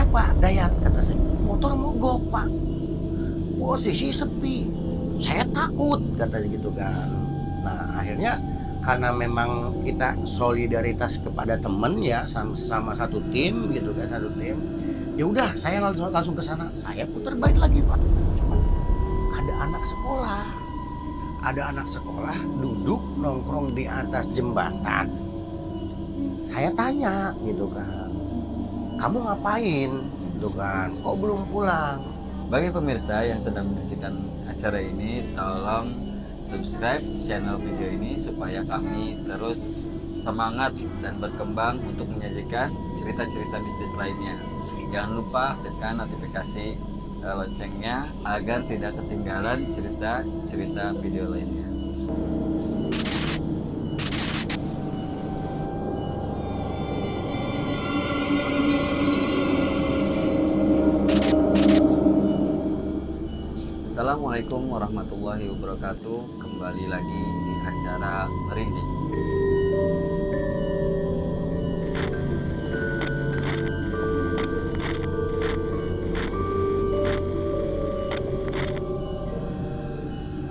kenapa Dayat? Kata saya, motor mogok Pak, posisi sepi, saya takut, katanya gitu kan. Nah akhirnya karena memang kita solidaritas kepada temen ya, sama satu tim gitu kan, satu tim. Ya udah, saya langsung ke sana. Saya putar balik lagi Pak. Cuma ada anak sekolah duduk nongkrong di atas jembatan. Saya tanya gitu kan, kamu ngapain? Gitu kan, kok belum pulang? Bagi pemirsa yang sedang menyaksikan acara ini, tolong subscribe channel video ini supaya kami terus semangat dan berkembang untuk menyajikan cerita-cerita mistis lainnya. Jangan lupa tekan notifikasi loncengnya agar tidak ketinggalan cerita-cerita video lainnya. Assalamualaikum warahmatullahi wabarakatuh. Kembali lagi di acara Merinding.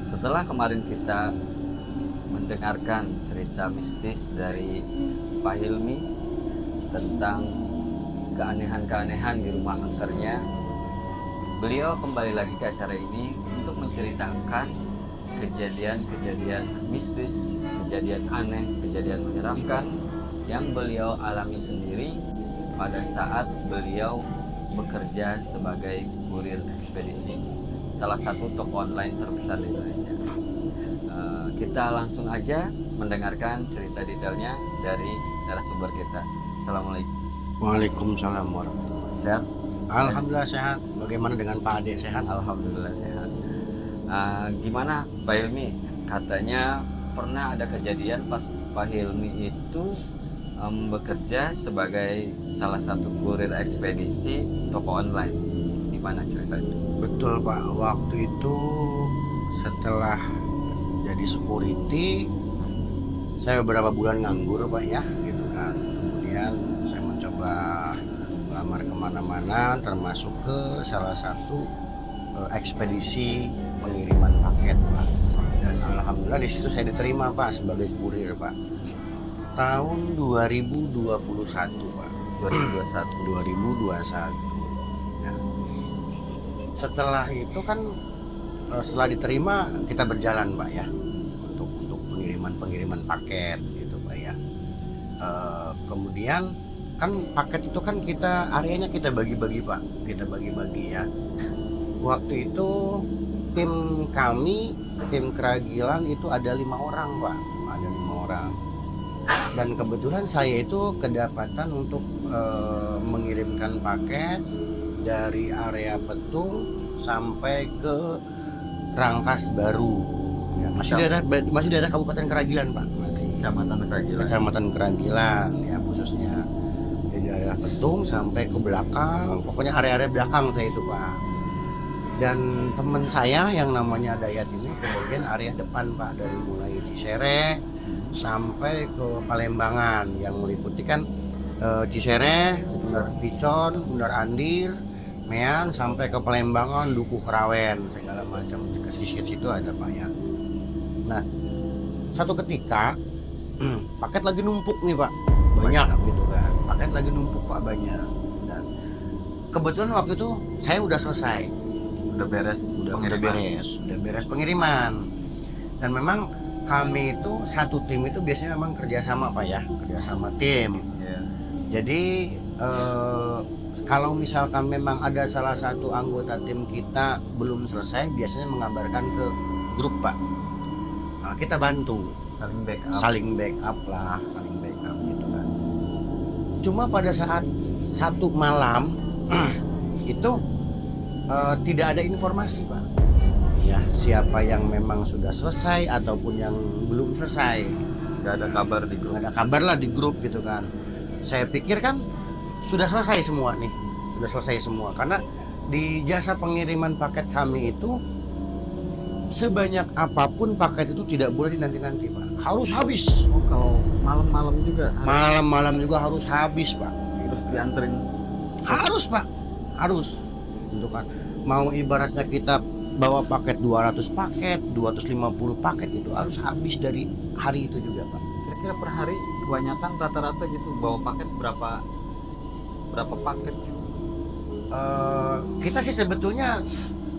Setelah kemarin kita mendengarkan cerita mistis dari Pak Hilmi tentang keanehan-keanehan di rumah angkernya, beliau kembali lagi ke acara ini untuk menceritakan kejadian-kejadian mistis, kejadian aneh, kejadian menyeramkan yang beliau alami sendiri pada saat beliau bekerja sebagai kurir ekspedisi salah satu toko online terbesar di Indonesia. Kita langsung aja mendengarkan cerita detailnya dari narasumber kita. Assalamualaikum. Waalaikumsalam warahmatullahi wabarakatuh. Sehat? Alhamdulillah sehat. Bagaimana dengan Pak Ade, sehat? Alhamdulillah sehat. Gimana Pak Hilmi? Katanya pernah ada kejadian pas Pak Hilmi itu bekerja sebagai salah satu kurir ekspedisi toko online. Gimana cerita itu? Betul Pak, waktu itu setelah jadi security saya beberapa bulan nganggur Pak ya, gitu kan. Kemudian saya mencoba melamar kemana-mana, termasuk ke salah satu ekspedisi pengiriman paket Pak. Dan alhamdulillah di situ saya diterima Pak sebagai kurir Pak. Tahun 2021 Pak. 2021. Ya. Setelah itu kan setelah diterima kita berjalan Pak ya untuk pengiriman paket gitu Pak ya. Kemudian kan paket itu kan areanya kita bagi-bagi Pak, kita bagi-bagi ya. Waktu itu tim Keragilan itu ada 5 orang Pak, ada 5 orang. Dan kebetulan saya itu kedapatan untuk mengirimkan paket dari area Petung sampai ke Rangkas Baru. Ya, masih daerah Kabupaten Keragilan Pak, masih Kecamatan Keragilan ya, khususnya dari daerah Petung sampai ke belakang, pokoknya area-area belakang saya itu Pak. Dan teman saya yang namanya Dayat ini ke bagian area depan Pak, dari mulai Cisere sampai ke Palembangan, yang meliputi kan Cisere, Bundar Picon, Bundar Andir, Mean sampai ke Palembangan, Dukuh Kerawen, segala macam ke situ ada Pak ya. Nah, satu ketika paket lagi numpuk nih Pak, banyak gitu kan. Paket lagi numpuk Pak, banyak. Dan kebetulan waktu itu saya udah selesai, Udah beres pengiriman. Dan memang kami itu satu tim itu biasanya memang kerjasama Pak ya, kerjasama tim. Yeah. Jadi kalau misalkan memang ada salah satu anggota tim kita belum selesai, biasanya mengabarkan ke grup Pak. Nah, kita bantu, saling backup gitu kan. Cuma pada saat satu malam itu tidak ada informasi Pak ya, siapa yang memang sudah selesai ataupun yang belum selesai. Nggak ada kabar di grup. Nggak ada kabar lah di grup gitu kan. Saya pikir kan sudah selesai semua karena di jasa pengiriman paket kami itu sebanyak apapun paket itu tidak boleh dinanti-nanti Pak, harus habis. Oh, kalau malam-malam juga Malam juga harus habis Pak. terus dianterin. Harus Pak. harus gitu kan. Mau ibaratnya kita bawa paket 200 paket, 250 paket itu harus habis dari hari itu juga Pak. Kira-kira per hari kebanyakan rata-rata gitu bawa paket berapa paket? Kita sih sebetulnya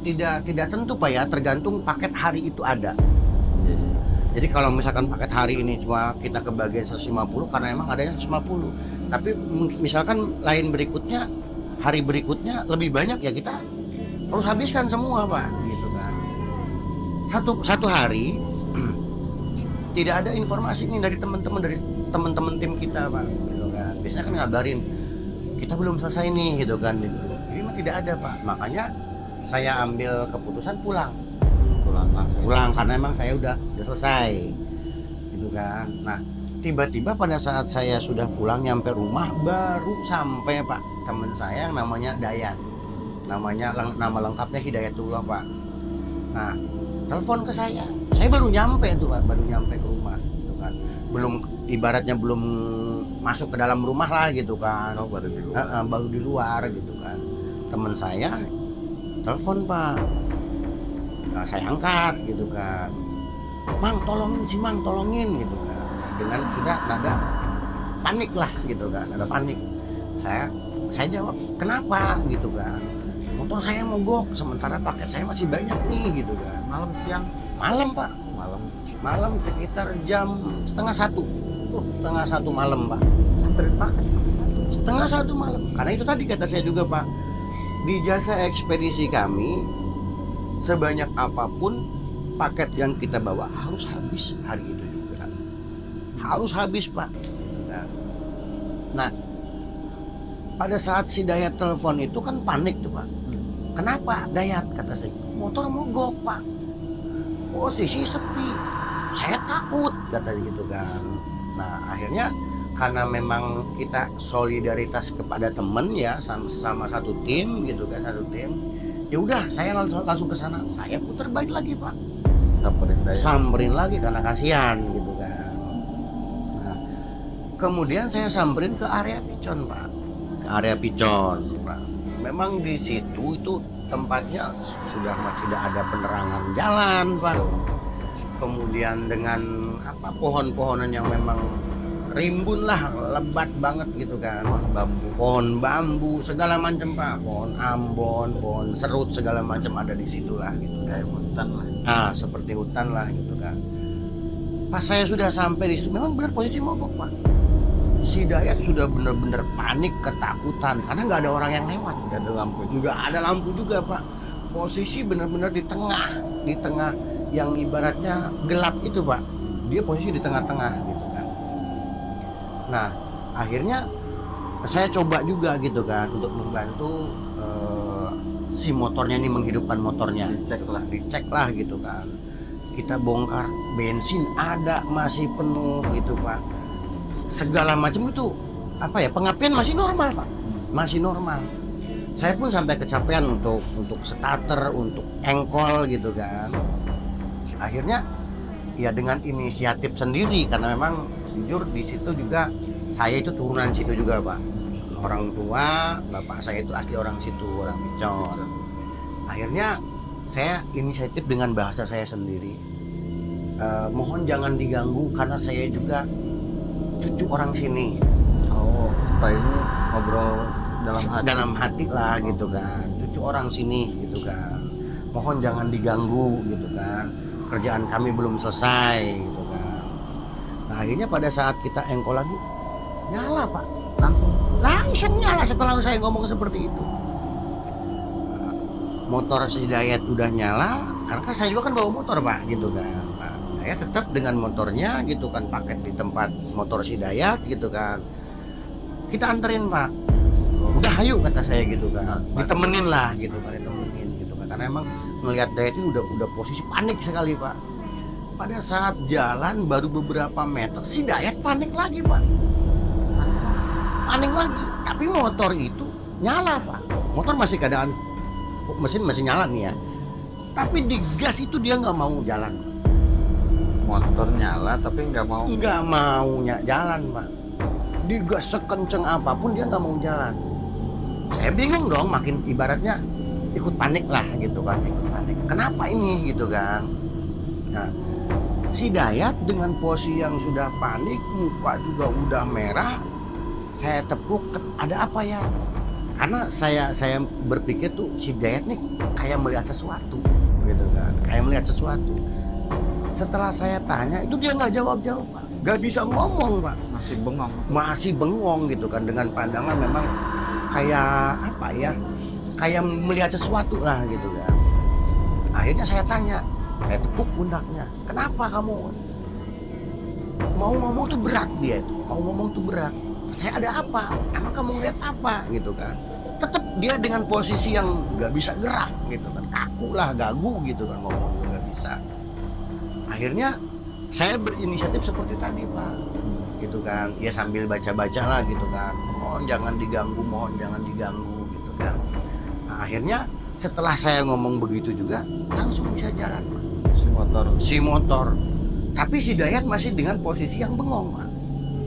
tidak tentu Pak ya, tergantung paket hari itu ada. Jadi kalau misalkan paket hari ini cuma kita kebagian 150 karena emang adanya 150. Tapi misalkan lain berikutnya, hari berikutnya lebih banyak ya kita harus habiskan semua Pak gitu kan. Satu hari tidak ada informasi ini dari teman-teman tim kita Pak gitu kan. Biasanya kan ngabarin kita belum selesai nih gitu kan gitu. Ini mah tidak ada Pak. Makanya saya ambil keputusan pulang Langsung. karena emang saya udah selesai gitu kan. Nah tiba-tiba pada saat saya sudah pulang nyampe rumah baru sampai Pak teman saya yang namanya Dayan, nama lengkapnya Hidayatullah Pak. Nah telepon ke saya baru nyampe tuh Pak, baru nyampe ke rumah gitu kan, ibaratnya belum masuk ke dalam rumah lah gitu kan. Baru di luar. Baru di luar gitu kan. Teman saya telepon Pak. Nah, saya angkat gitu kan, Mang tolongin gitu kan, dengan sudah nada panik lah gitu kan, nada panik. Saya jawab kenapa gitu kan, motor saya mogok sementara paket saya masih banyak nih gitu kan. Malam Pak, malam sekitar jam setengah satu malam Pak. Setengah satu malam, karena itu tadi kata saya juga Pak, di jasa ekspedisi kami sebanyak apapun paket yang kita bawa harus habis hari itu juga, harus habis Pak. Nah pada saat si Dayat telepon itu kan panik tuh Pak. Kenapa Dayat, kata saya, motor mogok Pak, posisi sepi, saya takut kata gitu kan. Nah akhirnya karena memang kita solidaritas kepada temen ya, sama satu tim gitu kan, ya udah saya langsung ke sana, saya putar balik lagi Pak, samperin lagi karena kasihan gitu kan. Nah, kemudian saya samperin ke area Picon Pak, Nah, memang di situ itu tempatnya sudah tidak ada penerangan jalan Pak, kemudian dengan pohon-pohonan yang memang rimbun lah, lebat banget gitu kan, pohon bambu segala macam Pak, pohon ambon, pohon serut segala macam ada di situ lah gitu, kayak hutan lah. Seperti hutan lah gitu kan. Pas saya sudah sampai di situ memang benar posisi mogok Pak. Si Dayat sudah benar-benar panik, ketakutan karena nggak ada orang yang lewat, nggak ada lampu juga Pak. Posisi benar-benar di tengah yang ibaratnya gelap itu Pak, dia posisi di tengah-tengah gitu. Nah akhirnya saya coba juga gitu kan untuk membantu si motornya ini, menghidupkan motornya, dicek lah gitu kan. Kita bongkar, bensin ada masih penuh gitu Pak, segala macam itu pengapian masih normal Pak, masih normal. Saya pun sampai kecapean untuk starter, untuk engkol gitu kan. Akhirnya ya dengan inisiatif sendiri, karena memang jujur di situ juga saya itu turunan situ juga Pak, orang tua bapak saya itu asli orang situ, orang Picon. Akhirnya saya inisiatif dengan bahasa saya sendiri, mohon jangan diganggu karena saya juga cucu orang sini. Pak ini ngobrol dalam hati lah gitu kan, cucu orang sini gitu kan, mohon jangan diganggu gitu kan, kerjaan kami belum selesai gitu kan. Nah akhirnya pada saat kita engkol lagi nyala Pak, langsung nyala setelah saya ngomong seperti itu. Motor si Dayat udah nyala, karena kan saya juga kan bawa motor Pak gitu kan. Nah, saya tetap dengan motornya gitu kan, paket di tempat motor si Dayat gitu kan, kita anterin Pak. Udah ayo kata saya gitu kan, ditemenin lah gitu kan, karena emang melihat Dayat itu udah posisi panik sekali Pak. Pada saat jalan baru beberapa meter si Dayat panik lagi Pak, panik lagi. Tapi motor itu nyala Pak, motor masih keadaan mesin masih nyala nih ya, tapi di gas itu dia nggak mau jalan. Motor nyala tapi nggak mau jalan Pak, di gas sekenceng apapun dia nggak mau jalan. Saya bingung dong, makin ibaratnya ikut panik lah gitu kan, ikut panik. Kenapa ini gitu kan? Nah, si Dayat dengan posisi yang sudah panik, muka juga udah merah, saya tepuk, ada apa ya? Karena saya berpikir tuh si Dayat nih kayak melihat sesuatu, gitu kan, kayak melihat sesuatu. Setelah saya tanya, itu dia nggak jawab-jawab, Pak. Nggak bisa ngomong, Pak. Masih bengong gitu kan, dengan pandangan memang kayak apa ya? Kayak melihat sesuatu lah gitu kan. Akhirnya saya tanya, saya tepuk pundaknya, kenapa kamu mau ngomong tuh berat dia itu, mau ngomong tuh berat. Saya ada apa? Emang kamu ngeliat apa gitu kan? Tetap dia dengan posisi yang nggak bisa gerak gitu kan, kaku lah, gagu gitu kan, ngomong nggak bisa. Akhirnya saya berinisiatif seperti tadi, Pak, gitu kan, ya sambil baca-baca lah gitu kan, mohon jangan diganggu gitu kan. Nah, akhirnya setelah saya ngomong begitu juga langsung bisa jalan, Pak. Si motor. Tapi si Dayat masih dengan posisi yang bengong, Pak.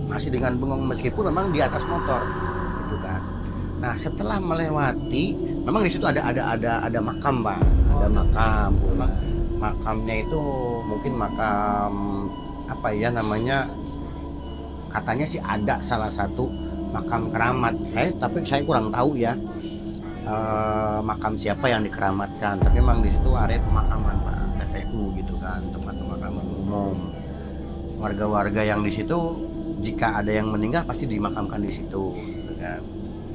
Masih dengan bengong meskipun memang di atas motor, gitu kan. Nah, setelah melewati, memang di situ ada makam, Pak. Ada makam. Makamnya itu mungkin makam apa ya namanya? Katanya sih ada salah satu makam keramat. Tapi saya kurang tahu ya. Makam siapa yang dikeramatkan, tapi memang di situ area pemakaman, Pak, TPU gitu kan, tempat pemakaman umum. Warga-warga yang di situ jika ada yang meninggal pasti dimakamkan di situ, gitu kan.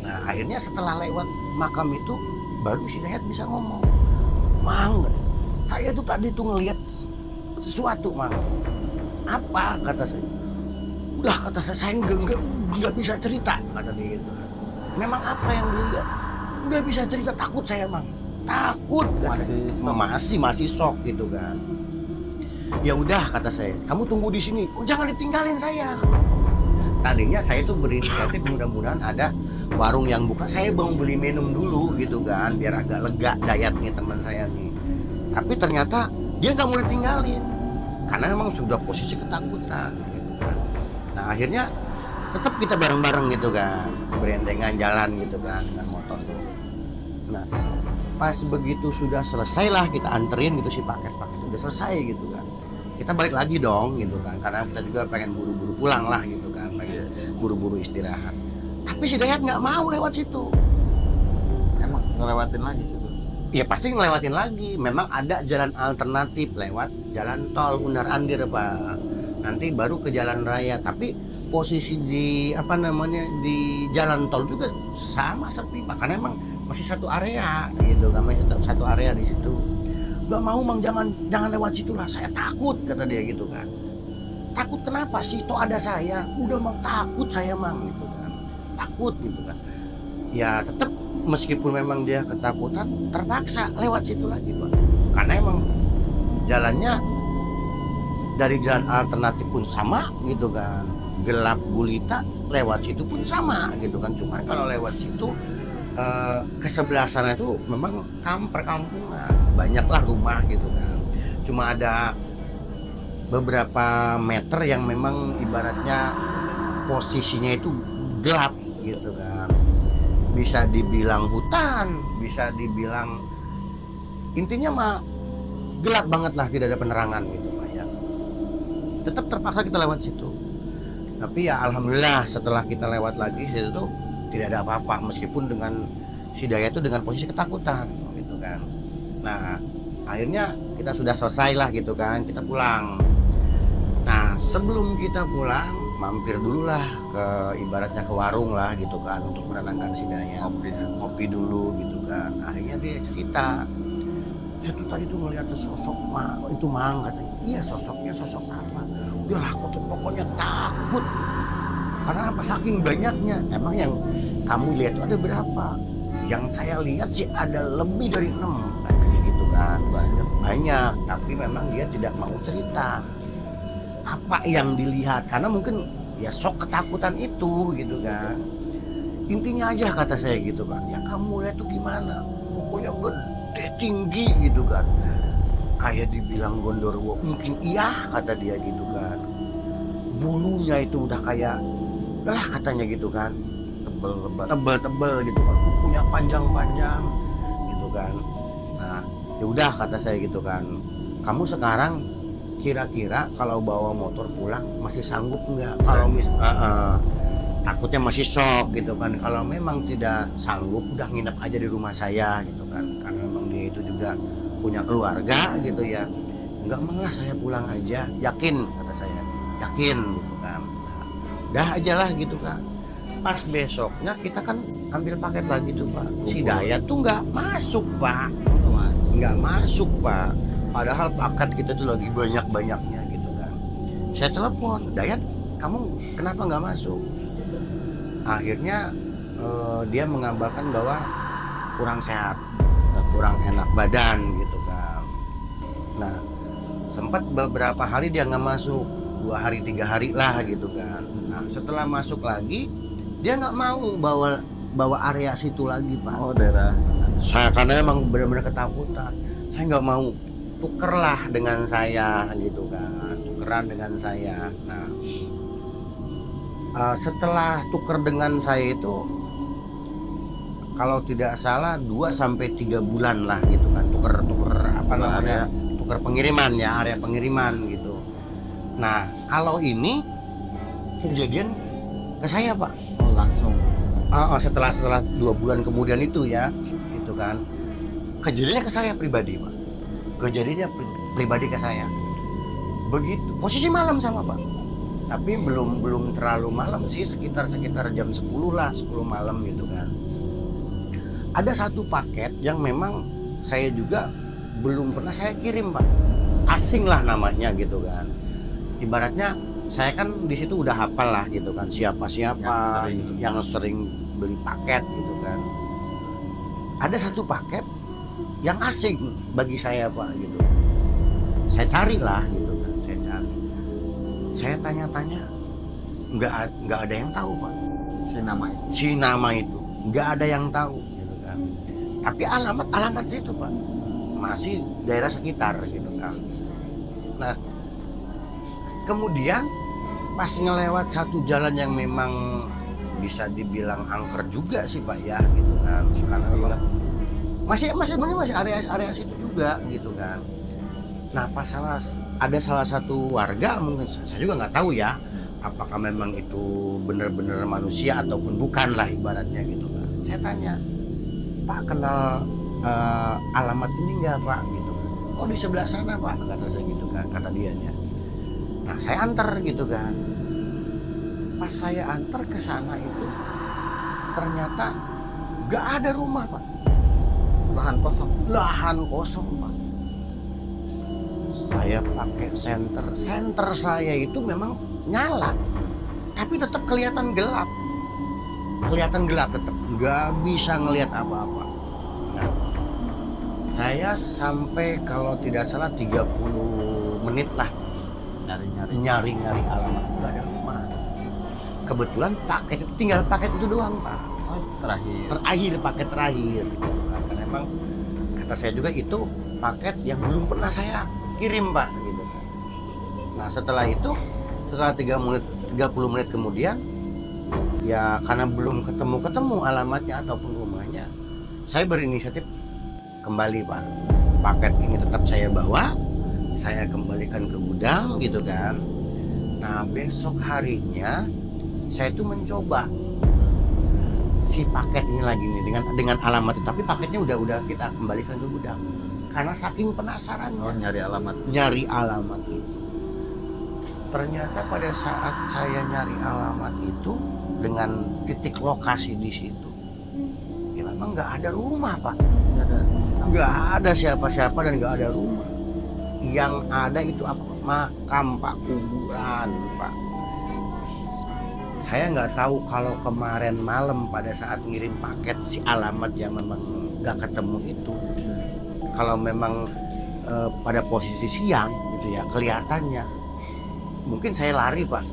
Nah, akhirnya setelah lewat makam itu baru si Dayat bisa ngomong, Mang, saya tuh tadi tuh ngelihat sesuatu, Mang. Apa? Kata saya. Udah, kata saya nggak bisa cerita, kata dia gitu. Memang apa yang dilihat? Nggak bisa cerita, takut saya, Mang. Takut, masih shock gitu kan. Ya udah, kata saya, kamu tunggu di sini. Oh, jangan ditinggalin saya. Tadinya saya tuh berinisiatif mudah-mudahan ada warung yang buka, saya mau beli minum dulu gitu kan, biar agak lega Dayat nih teman saya nih. Tapi ternyata dia nggak mau ditinggalin karena memang sudah posisi ketakutan gitu kan. Nah, akhirnya tetap kita bareng-bareng gitu kan, berendengan jalan gitu kan dengan motor tuh. Nah, pas begitu sudah selesai lah, kita anterin gitu si paket-paket udah selesai gitu kan, kita balik lagi dong gitu kan, karena kita juga pengen buru-buru pulang lah gitu kan, pengen buru-buru istirahat. Tapi si Dayat nggak mau lewat situ. Emang ngelewatin lagi situ? Ya pasti ngelewatin lagi. Memang ada jalan alternatif lewat jalan tol Undar Andir, Pak. Nanti baru ke jalan raya. Tapi posisi di apa namanya di jalan tol juga sama sepi, Pak. Karena emang masih satu area gitu, masih satu area di situ. Gak mau, Mang, jangan lewat situ lah. Saya takut, kata dia gitu kan. Takut kenapa sih? Toh ada saya. Udah, Mang, takut saya, Mang, gitu kan. Takut gitu kan. Ya tetap meskipun memang dia ketakutan, terpaksa lewat situ lagi, Pak. Karena emang jalannya dari jalan alternatif pun sama gitu kan, gelap gulita, lewat situ pun sama gitu kan. Cuma kalau lewat situ ke sebelah sana itu memang perkampungan, banyaklah rumah gitu kan. Cuma ada beberapa meter yang memang ibaratnya posisinya itu gelap gitu kan. Bisa dibilang hutan, bisa dibilang intinya mah gelap banget lah, tidak ada penerangan gitu, Pak ya. Tetap terpaksa kita lewat situ. Tapi ya alhamdulillah setelah kita lewat lagi situ tuh tidak ada apa-apa, meskipun dengan si Dayat itu dengan posisi ketakutan gitu kan. Nah, akhirnya kita sudah selesai lah gitu kan, kita pulang. Nah, sebelum kita pulang mampir dulu lah ke ibaratnya ke warung lah gitu kan, untuk menenangkan si Dayat, ngopi dulu gitu kan. Akhirnya dia cerita, saya tuh tadi tuh ngeliat sesosok, itu, Mang, katanya. Iya, sosoknya sosok apa? Udahlah, pokoknya takut. Karena apa? Saking banyaknya. Emang yang kamu lihat itu ada berapa? Yang saya lihat sih ada lebih dari 6, katanya gitu kan. Banyak, tapi memang dia tidak mau cerita apa yang dilihat, karena mungkin ya sok ketakutan itu gitu kan. Intinya aja, kata saya gitu kan, yang kamu lihat tuh gimana? Pokoknya gede, tinggi gitu kan, kayak dibilang Gondorwo. Mungkin iya, kata dia gitu kan. Bulunya itu udah kayak lah, katanya gitu kan, tebel-tebel gitu kan, punya panjang-panjang gitu kan. Nah ya udah kata saya gitu kan, kamu sekarang kira-kira kalau bawa motor pulang masih sanggup nggak? Kalau takutnya masih shock gitu kan. Kalau memang tidak sanggup, udah nginep aja di rumah saya gitu kan, karena memang dia itu juga punya keluarga gitu ya. Enggak malah, saya pulang aja. Yakin? Kata saya, yakin gitu kan. Dah aja lah gitu kan. Pas besoknya kita kan ambil paket lagi tuh Pak, si Dayat tuh nggak masuk Pak, nggak masuk Pak. Padahal paket kita tuh lagi banyak-banyaknya gitu kan. Saya telepon, Dayat kamu kenapa nggak masuk? Akhirnya dia mengabarkan bahwa kurang sehat, kurang enak badan gitu kan. Nah sempat beberapa hari dia nggak masuk, 2 hari 3 hari lah gitu kan. Nah setelah masuk lagi dia nggak mau bawa area situ lagi Pak. Oh, daerah. Saya karena emang benar-benar ketakutan, saya nggak mau, tukerlah dengan saya gitu kan, tukeran dengan saya. Nah setelah tuker dengan saya itu kalau tidak salah 2-3 bulan lah gitu kan, tuker apa namanya, tuker pengiriman ya, area pengiriman gitu. Nah kalau ini kejadian ke saya Pak. Oh, langsung. Setelah 2 bulan kemudian itu ya, itu kan kejadiannya ke saya pribadi Pak, kejadiannya pribadi ke saya. Begitu posisi malam sama Pak, tapi belum terlalu malam sih, sekitar jam 10 lah, 10 malam gitu kan. Ada satu paket yang memang saya juga belum pernah saya kirim Pak, asing lah namanya gitu kan. Ibaratnya saya kan di situ udah hafal lah gitu kan, siapa yang sering beli paket gitu kan. Ada satu paket yang asing bagi saya Pak gitu. Saya cari lah gitu kan, saya cari. Saya tanya-tanya, nggak ada yang tahu Pak. Si nama itu nggak ada yang tahu gitu kan. Tapi alamat situ Pak, masih daerah sekitar gitu kan. Nah kemudian pas ngelewat satu jalan yang memang bisa dibilang angker juga sih Pak ya gitu kan, karena masih area situ juga gitu kan. Nah pas ada salah satu warga, mungkin saya juga nggak tahu ya apakah memang itu benar-benar manusia ataupun bukan lah ibaratnya gitu kan. Saya tanya, Pak kenal alamat ini nggak Pak gitu kan. Oh di sebelah sana Pak, kata saya gitu kan, kata dianya. Nah saya antar gitu kan. Pas saya antar ke sana itu ternyata nggak ada rumah Pak, lahan kosong Pak. Saya pakai senter saya itu memang nyala, tapi tetap kelihatan gelap tetap nggak bisa ngelihat apa-apa. Nah, saya sampai kalau tidak salah 30 menit lah nyari alamat, nggak ada rumah. Kebetulan paket itu tinggal paket itu doang Pak. Paket terakhir karena memang kata saya juga itu paket yang belum pernah saya kirim Pak gitu. Nah setelah 30 menit kemudian ya, karena belum ketemu alamatnya ataupun rumahnya, saya berinisiatif kembali Pak. Paket ini tetap saya bawa, saya kembalikan ke gudang gitu kan. Nah besok harinya saya tuh mencoba si paket ini lagi nih dengan alamat itu, tapi paketnya udah kita kembalikan ke gudang karena saking penasarannya. Nyari alamat itu. Ternyata pada saat saya nyari alamat itu dengan titik lokasi di situ, ya memang nggak ada rumah Pak, nggak ada siapa-siapa dan nggak ada rumah. Yang ada itu apa? Makam Pak, kuburan Pak. Saya nggak tahu kalau kemarin malam pada saat ngirim paket si alamat yang memang nggak ketemu itu, kalau memang pada posisi siang gitu ya kelihatannya, mungkin saya lari Pak,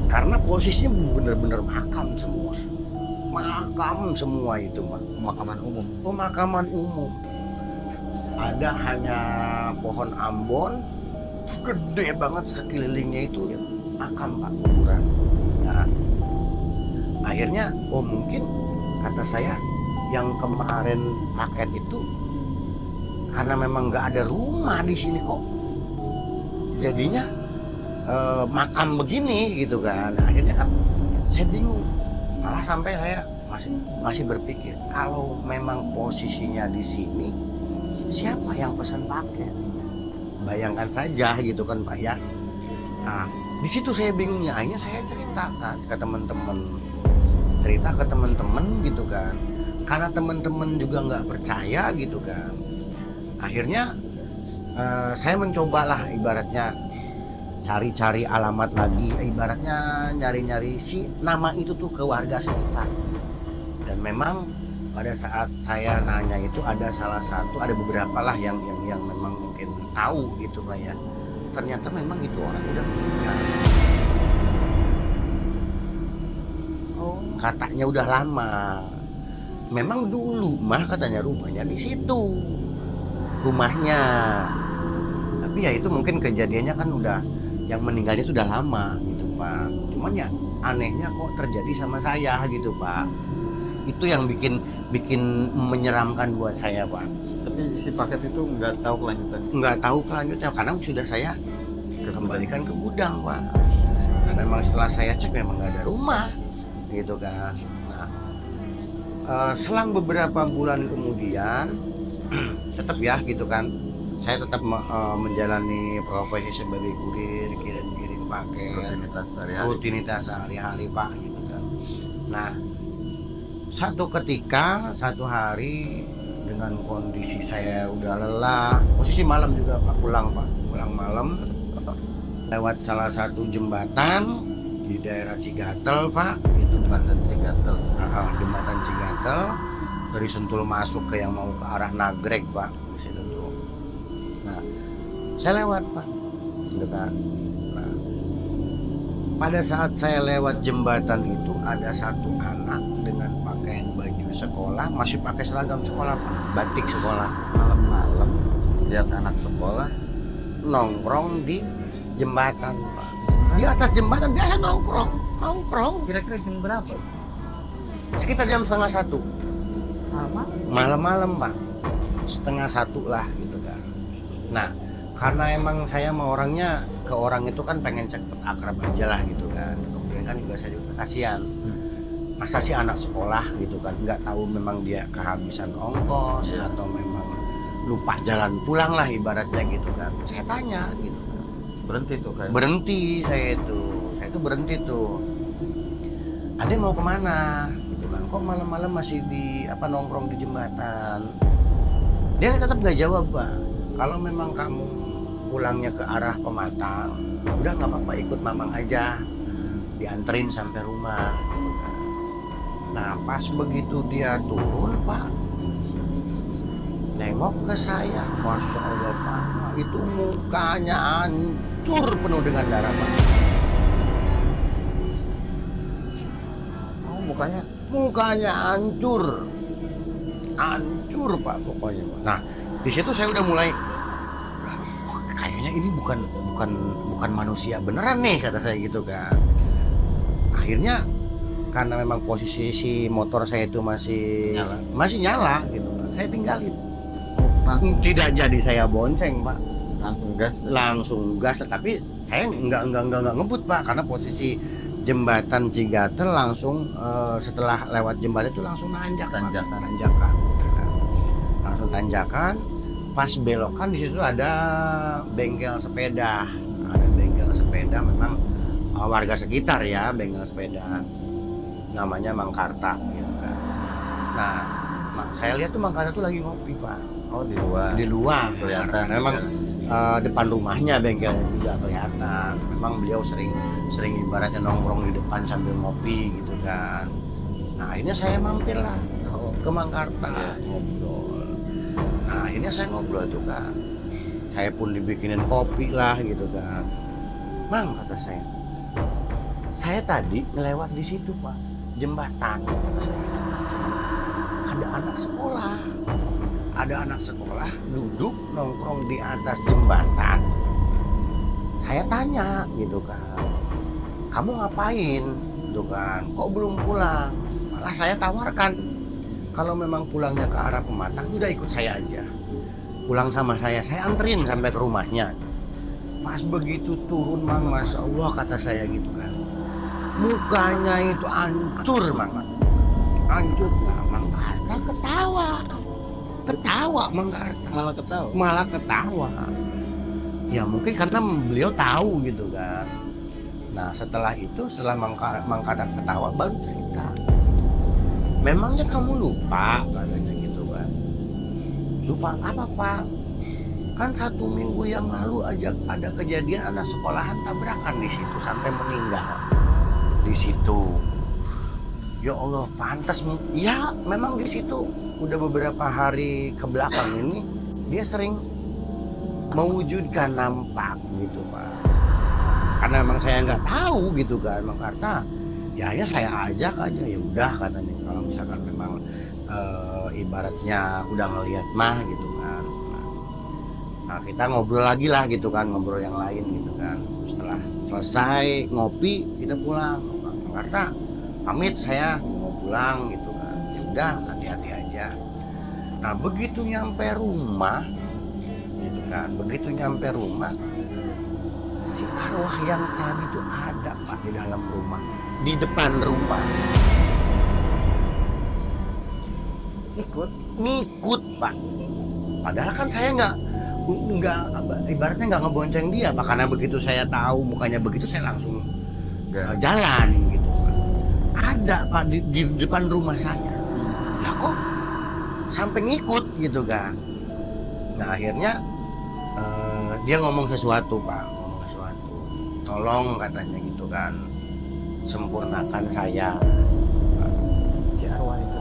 karena posisinya benar-benar makam semua itu Pak. Pemakaman umum. Ada hanya pohon ambon gede banget sekelilingnya itu ya makam Pak, kuburan. Nah, Akhirnya oh mungkin kata saya yang kemarin paket itu karena memang nggak ada rumah di sini kok jadinya makam begini gitu kan. Akhirnya kan saya bingung, malah sampai saya masih berpikir kalau memang posisinya di sini siapa yang pesan paket, bayangkan saja gitu kan Pak ya. Nah di situ saya bingungnya. Akhirnya saya ceritakan ke teman-teman gitu kan, karena teman-teman juga nggak percaya gitu kan. Akhirnya saya mencobalah ibaratnya cari-cari alamat lagi, ibaratnya nyari-nyari si nama itu tuh ke warga sekitar. Dan memang pada saat saya nanya itu ada beberapa lah yang memang mungkin tahu gitu Pak ya. Ternyata memang itu orang udah meninggal. Oh, katanya udah lama. Memang dulu mah katanya rumahnya di situ. Rumahnya. Tapi ya itu mungkin kejadiannya kan udah yang meninggalnya itu udah lama gitu Pak. Cuman ya anehnya kok terjadi sama saya gitu Pak. Itu yang bikin menyeramkan buat saya Pak. Tapi si paket itu nggak tahu kelanjutannya. Nggak tahu kelanjutannya karena sudah saya kembalikan ke gudang Pak. Karena memang setelah saya cek memang nggak ada rumah gitu kan. Nah, selang beberapa bulan kemudian tetap ya gitu kan, saya tetap menjalani profesi sebagai kurir, kirim paket, rutinitas sehari-hari Pak gitu kan. Nah satu hari dengan kondisi saya udah lelah, posisi malam juga Pak, pulang malam lewat salah satu jembatan di daerah Cigatel Pak, itu jembatan Cigatel dari Sentul masuk ke yang mau ke arah Nagreg Pak di situ tuh. Nah saya lewat Pak dekat. Nah pada saat saya lewat jembatan itu ada satu anak dengan pakaian baju sekolah, masih pakai seragam sekolah Pak, batik sekolah. Malam-malam lihat anak sekolah nongkrong di jembatan Pak, di atas jembatan biasa nongkrong. Kira-kira jam berapa? Sekitar jam 12:30 malam-malam Pak, 12:30 lah gitu kan. Nah karena emang saya sama orangnya ke orang itu kan pengen cepet akrab aja lah gitu kan. Kemudian kan juga saya juga kasihan, masa sih anak sekolah gitu kan, nggak tahu memang dia kehabisan ongkos atau memang lupa jalan pulang lah ibaratnya gitu kan. Saya tanya gitu kan. Berhenti saya itu berhenti tuh. Adek mau kemana gitu kan, kok malam-malam masih di nongkrong di jembatan. Dia tetap nggak jawab Pak. Kalau memang kamu pulangnya ke arah Pematang, udah nggak apa-apa, ikut mamang aja, dianterin sampai rumah gitu kan. Nah pas begitu dia turun Pak, nengok ke saya, Masya Allah Pak, itu mukanya hancur penuh dengan darah Pak. Mukanya hancur Pak pokoknya Pak. Nah di situ saya udah mulai, kayaknya ini bukan manusia beneran nih kata saya gitu kan. Akhirnya karena memang posisi si motor saya itu masih nyala gitu kan, saya tinggalin. Tidak jadi saya bonceng Pak, langsung gas. Tapi saya nggak ngebut Pak, karena posisi jembatan Cigatel langsung setelah lewat jembatan itu langsung tanjakan. Langsung tanjakan. Pas belokan di situ ada bengkel sepeda. Memang warga sekitar ya, bengkel sepeda. Namanya Mang Karta gitu kan. Nah, saya lihat tuh Mang Karta tuh lagi ngopi Pak. Oh di luar kelihatan. Memang depan rumahnya bengkelnya juga kelihatan. Memang beliau sering ibaratnya nongkrong di depan sambil ngopi gitu kan. Nah akhirnya saya mampir lah ke Mang Karta ngobrol. Nah akhirnya saya ngobrol itu kan, saya pun dibikinin kopi lah gitu kan. Mang kata saya tadi ngelewat di situ Pak, jembatan kata saya. Ada anak sekolah duduk nongkrong di atas jembatan. Saya tanya gitu kan, kamu ngapain gitu kan, kok belum pulang. Malah saya tawarkan, kalau memang pulangnya ke arah Pematang, udah ikut saya aja, pulang sama saya anterin sampai ke rumahnya. Pas begitu turun Mang, Masya Allah kata saya gitu kan, mukanya itu hancur Mang, hancur. Nah, Mang Karta ketawa Mang Karta malah ketawa. Ya mungkin karena beliau tahu gitu kan. Nah setelah itu, setelah Mang Karta ketawa, baru cerita, memangnya kamu lupa katanya gitu kan. Lupa apa Pak? Kan 1 minggu yang lalu aja ada kejadian anak sekolahan tabrakan di situ sampai meninggal di situ. Ya Allah, pantas ya, memang di situ udah beberapa hari ke belakang ini dia sering mewujudkan nampak gitu Pak. Karena memang saya nggak tahu gitu kan Mang Karta, ya hanya saya ajak aja, ya udah katanya kalau misalkan memang ibaratnya udah ngelihat mah gitu kan. Nah kita ngobrol lagi lah gitu kan, ngobrol yang lain gitu kan. Setelah selesai ngopi kita pulang. Mang Karta pamit, saya mau pulang gitu kan. Ya udah, hati-hati aja. Nah begitu nyampe rumah gitu kan, begitu nyampe rumah, si arwah yang tadi itu ada Pak di dalam rumah, di depan rumah. Ngikut Pak. Padahal kan saya nggak ibaratnya nggak ngebonceng dia Pak, karena begitu saya tahu mukanya begitu saya langsung jalan gitu Pak. Ada Pak di depan rumah saya. Ya kok sampai ngikut gitu kan. Nah akhirnya dia ngomong sesuatu Pak, tolong katanya gitu kan, sempurnakan saya.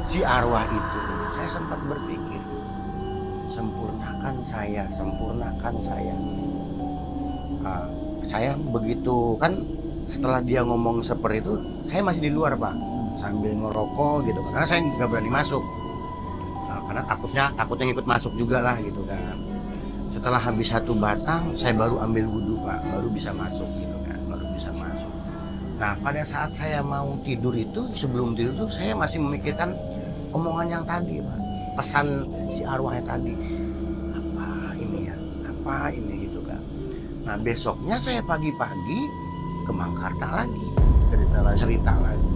Si arwah itu saya sempat berpikir, sempurnakan saya. Saya begitu kan, setelah dia ngomong seperti itu, saya masih di luar Pak, sambil ngerokok gitu kan, karena saya nggak berani masuk. Karena takutnya ngikut masuk juga lah gitu kan. Setelah habis 1 batang, saya baru ambil wudhu Pak, baru bisa masuk gitu kan, baru bisa masuk. Nah pada saat saya mau tidur itu, sebelum tidur tuh saya masih memikirkan omongan yang tadi Pak, pesan si arwahnya tadi, apa ini gitu kan. Nah besoknya saya pagi-pagi ke Mang Karta lagi, cerita lagi.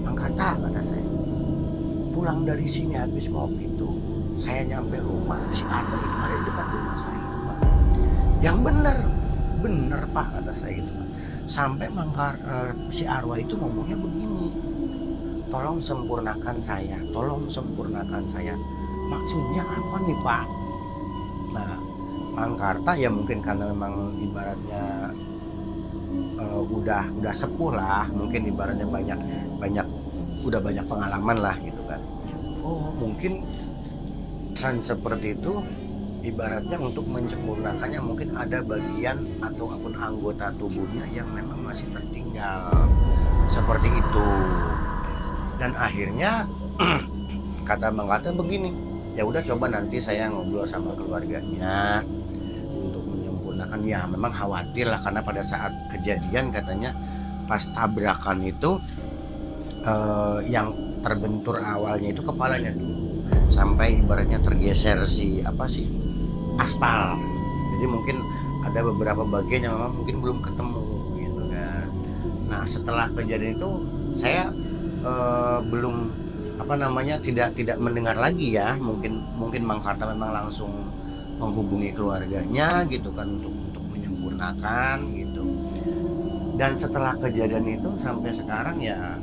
Mang Karta kata saya, pulang dari sini habis ngopi itu, saya nyampe rumah, si arwah itu ada di depan rumah saya Pak. Yang bener Pak kata saya gitu Pak. Sampai si arwah itu ngomongnya begini, tolong sempurnakan saya. Maksudnya apa nih Pak? Nah Mang Karta ya mungkin karena memang ibaratnya udah sepuh lah, mungkin ibaratnya udah banyak pengalaman lah gitu kan. Oh mungkin pesan seperti itu ibaratnya untuk menyempurnakannya, mungkin ada bagian ataupun anggota tubuhnya yang memang masih tertinggal seperti itu. Dan akhirnya kata Mang Karta begini, ya udah coba nanti saya ngobrol sama keluarganya untuk menyempurnakan. Ya memang khawatir lah, karena pada saat kejadian katanya pas tabrakan itu yang terbentur awalnya itu kepalanya dulu, sampai ibaratnya tergeser aspal. Jadi mungkin ada beberapa bagian yang memang mungkin belum ketemu gitu kan. Nah setelah kejadian itu saya belum tidak mendengar lagi ya, mungkin Mang Karta memang langsung menghubungi keluarganya gitu kan untuk menyempurnakan gitu. Dan setelah kejadian itu sampai sekarang ya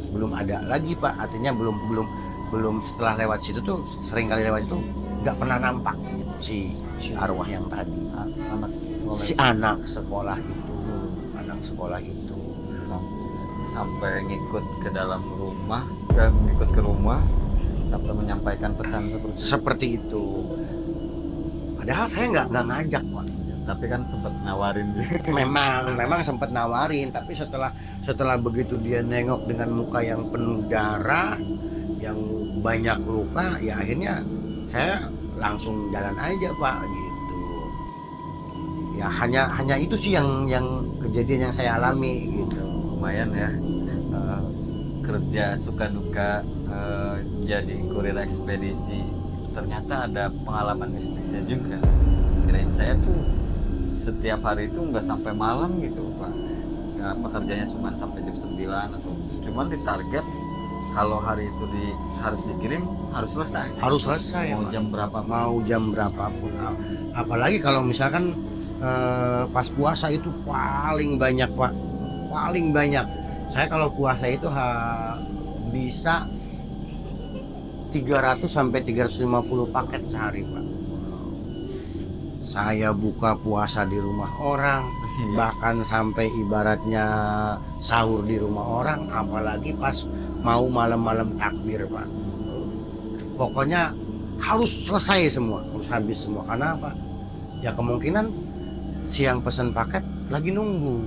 belum ada lagi Pak, artinya belum setelah lewat situ tuh, sering kali lewat itu nggak pernah nampak si arwah yang tadi, anak sekolah itu sampai ngikut ke dalam rumah, sampai menyampaikan pesan seperti itu. Padahal saya nggak ngajak Pak, tapi kan sempat nawarin. memang sempat nawarin, tapi setelah begitu dia nengok dengan muka yang penuh darah, yang banyak luka, ya akhirnya saya langsung jalan aja Pak gitu. Ya hanya itu sih yang kejadian yang saya alami gitu. Lumayan ya, kerja suka duka jadi kurir ekspedisi, ternyata ada pengalaman mistisnya juga. Kirain saya tuh setiap hari itu nggak sampai malam gitu Pak, ya, pekerjaannya cuma sampai jam 9 atau cuman ditarget kalau hari itu harus dikirim harus selesai. Harus selesai ya, Mau Pak. jam berapa Mau jam berapapun. Apalagi kalau misalkan pas puasa itu paling banyak Pak, paling banyak. Saya kalau puasa itu bisa 300 sampai 350 paket sehari Pak. Saya buka puasa di rumah orang, bahkan sampai ibaratnya sahur di rumah orang, apalagi pas mau malam-malam takbir Pak. Pokoknya harus selesai semua, harus habis semua. Karena apa? Ya kemungkinan siang pesan paket lagi nunggu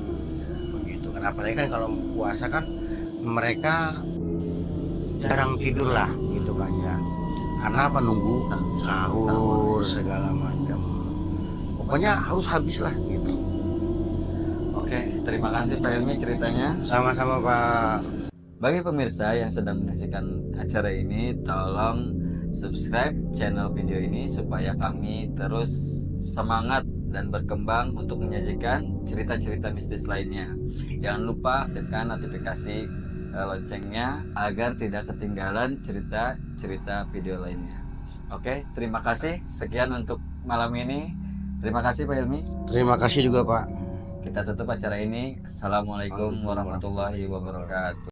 begitu kan. Apalagi kan kalau puasa kan mereka jarang tidur lah gitu kan ya. Karena apa? Nunggu sahur segala macam. Pokoknya harus habis lah gitu. Oke, terima kasih Pak Hilmi ceritanya. Sama-sama Pak. Bagi pemirsa yang sedang menyaksikan acara ini, tolong subscribe channel video ini supaya kami terus semangat dan berkembang untuk menyajikan cerita-cerita mistis lainnya. Jangan lupa tekan notifikasi loncengnya agar tidak ketinggalan cerita-cerita video lainnya. Oke, terima kasih. Sekian untuk malam ini. Terima kasih Pak Hilmi. Terima kasih juga Pak. Kita tutup acara ini. Assalamualaikum warahmatullahi wabarakatuh.